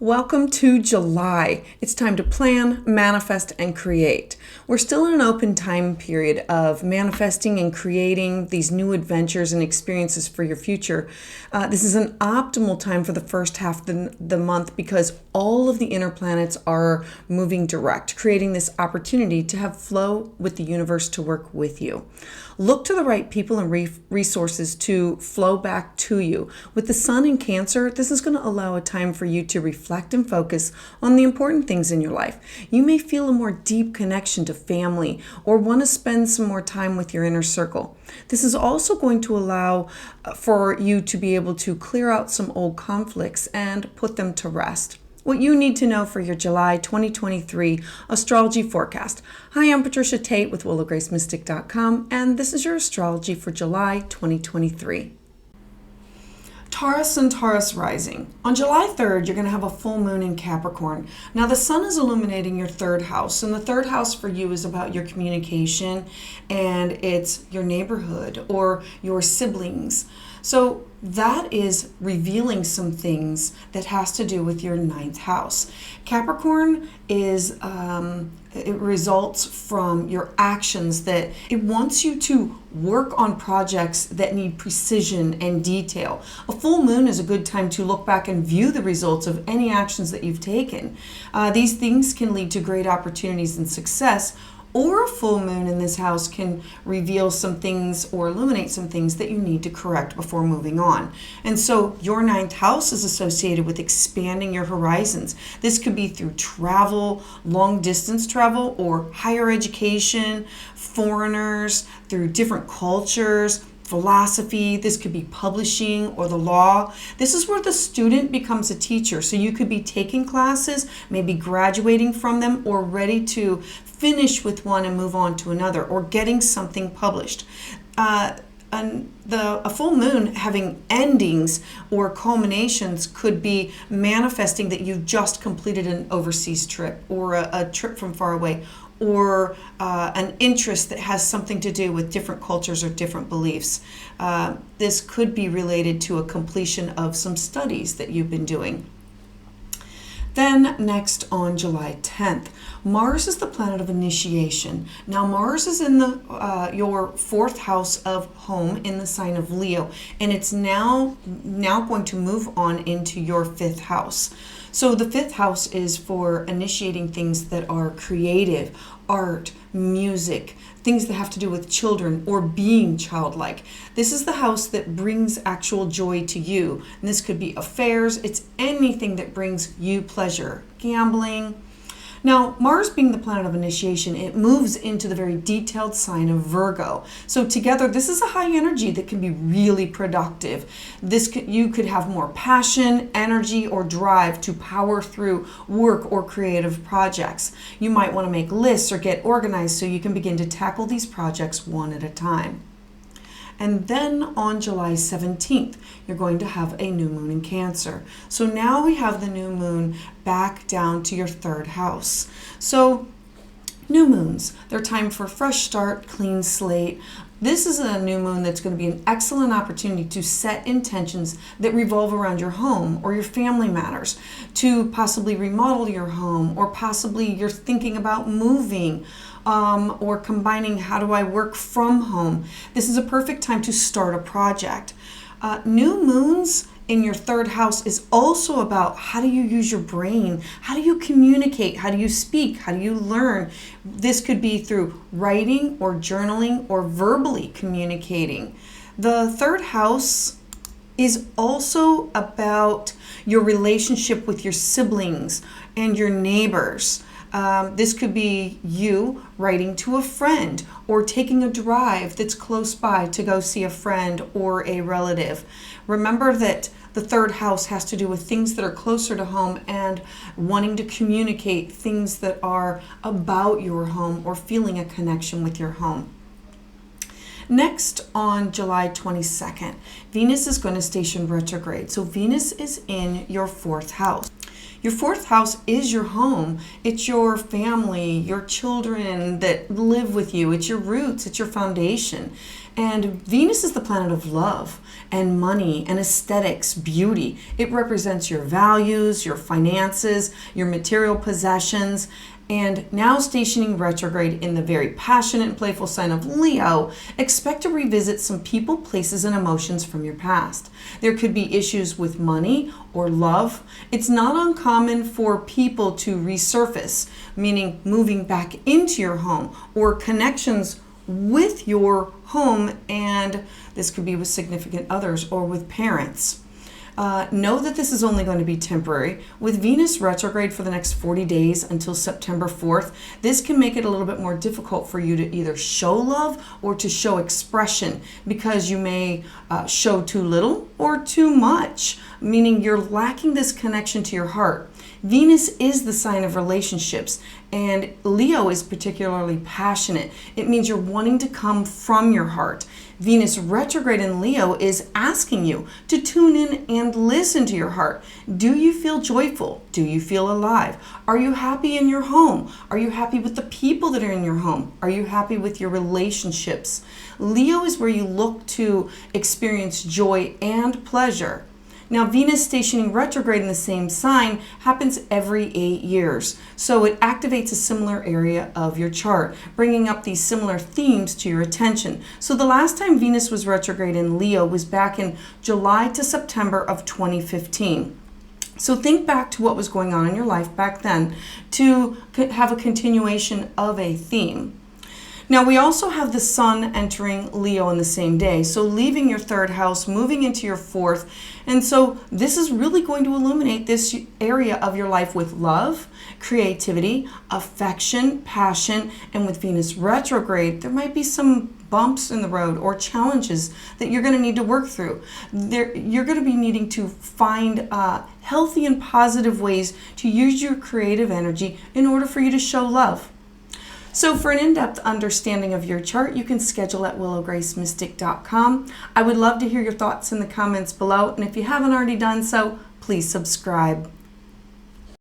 Welcome to July. It's time to plan, manifest, and create. We're still in an open time period of manifesting and creating these new adventures and experiences for your future. This is an optimal time for the first half of the month because all of the inner planets are moving direct, creating this opportunity to have flow with the universe to work with you. Look to the right people and resources to flow back to you. With the sun in Cancer, this is going to allow a time for you to reflect and focus on the important things in your life. You may feel a more deep connection to family or want to spend some more time with your inner circle. This is also going to allow for you to be able to clear out some old conflicts and put them to rest. What you need to know for your July 2023 astrology forecast. Hi, I'm Patricia Tate with willowgracemystic.com, and this is your astrology for July 2023. Taurus and Taurus rising. On July 3rd, you're going to have a full moon in Capricorn. Now, the sun is illuminating your third house, and the third house for you is about your communication, and it's your neighborhood or your siblings. So that is revealing some things that has to do with your ninth house. Capricorn is, it results from your actions, that it wants you to work on projects that need precision and detail. A full moon is a good time to look back and view the results of any actions that you've taken. These things can lead to great opportunities and success, or a full moon in this house can reveal some things or illuminate some things that you need to correct before moving on. And so your ninth house is associated with expanding your horizons. This could be through travel, long distance travel, or higher education, foreigners, through different cultures, philosophy. This could be publishing or the law. This is where the student becomes a teacher. So you could be taking classes, maybe graduating from them, or ready to finish with one and move on to another, or getting something published. A full moon having endings or culminations could be manifesting that you just completed an overseas trip, or a trip from far away, or an interest that has something to do with different cultures or different beliefs. This could be related to a completion of some studies that you've been doing. Then next, on July 10th, Mars is the planet of initiation. Now, Mars is in your fourth house of home in the sign of Leo, and it's now going to move on into your fifth house. So the fifth house is for initiating things that are creative, art, music, things that have to do with children or being childlike. This is the house that brings actual joy to you. And this could be affairs. It's anything that brings you pleasure. Gambling. Now, Mars being the planet of initiation, it moves into the very detailed sign of Virgo. So together, this is a high energy that can be really productive. You could have more passion, energy, or drive to power through work or creative projects. You might want to make lists or get organized so you can begin to tackle these projects one at a time. And then on July 17th, you're going to have a new moon in Cancer. So now we have the new moon back down to your third house. So new moons, they're time for a fresh start, clean slate. This is a new moon that's going to be an excellent opportunity to set intentions that revolve around your home or your family matters, to possibly remodel your home, or possibly you're thinking about moving, or combining how do I work from home. This is a perfect time to start a project. New moons in your third house is also about how do you use your brain? How do you communicate? How do you speak? How do you learn? This could be through writing or journaling or verbally communicating. The third house is also about your relationship with your siblings and your neighbors. This could be you writing to a friend or taking a drive that's close by to go see a friend or a relative. Remember that the third house has to do with things that are closer to home and wanting to communicate things that are about your home or feeling a connection with your home. Next, on July 22nd, Venus is going to station retrograde. So Venus is in your fourth house. Your fourth house is your home. It's your family, your children that live with you. It's your roots. It's your foundation. And Venus is the planet of love and money and aesthetics, beauty. It represents your values, your finances, your material possessions. And now stationing retrograde in the very passionate and playful sign of Leo, expect to revisit some people, places, and emotions from your past. There could be issues with money or love. It's not uncommon for people to resurface, meaning moving back into your home or connections with your home, and this could be with significant others or with parents. Know that this is only going to be temporary. With Venus retrograde for the next 40 days until September 4th, this can make it a little bit more difficult for you to either show love or to show expression, because you may show too little or too much, meaning you're lacking this connection to your heart. Venus is the sign of relationships, and Leo is particularly passionate. It means you're wanting to come from your heart. Venus retrograde in Leo is asking you to tune in and listen to your heart. Do you feel joyful? Do you feel alive? Are you happy in your home? Are you happy with the people that are in your home? Are you happy with your relationships? Leo is where you look to experience joy and pleasure. Now, Venus stationing retrograde in the same sign happens every 8 years. So it activates a similar area of your chart, bringing up these similar themes to your attention. So the last time Venus was retrograde in Leo was back in July to September of 2015. So think back to what was going on in your life back then to have a continuation of a theme. Now, we also have the Sun entering Leo in the same day, so leaving your third house, moving into your fourth. And so this is really going to illuminate this area of your life with love, creativity, affection, passion, and with Venus retrograde, there might be some bumps in the road or challenges that you're going to need to work through. You're going to be needing to find healthy and positive ways to use your creative energy in order for you to show love. So for an in-depth understanding of your chart, you can schedule at willowgracemystic.com. I would love to hear your thoughts in the comments below, and if you haven't already done so, please subscribe.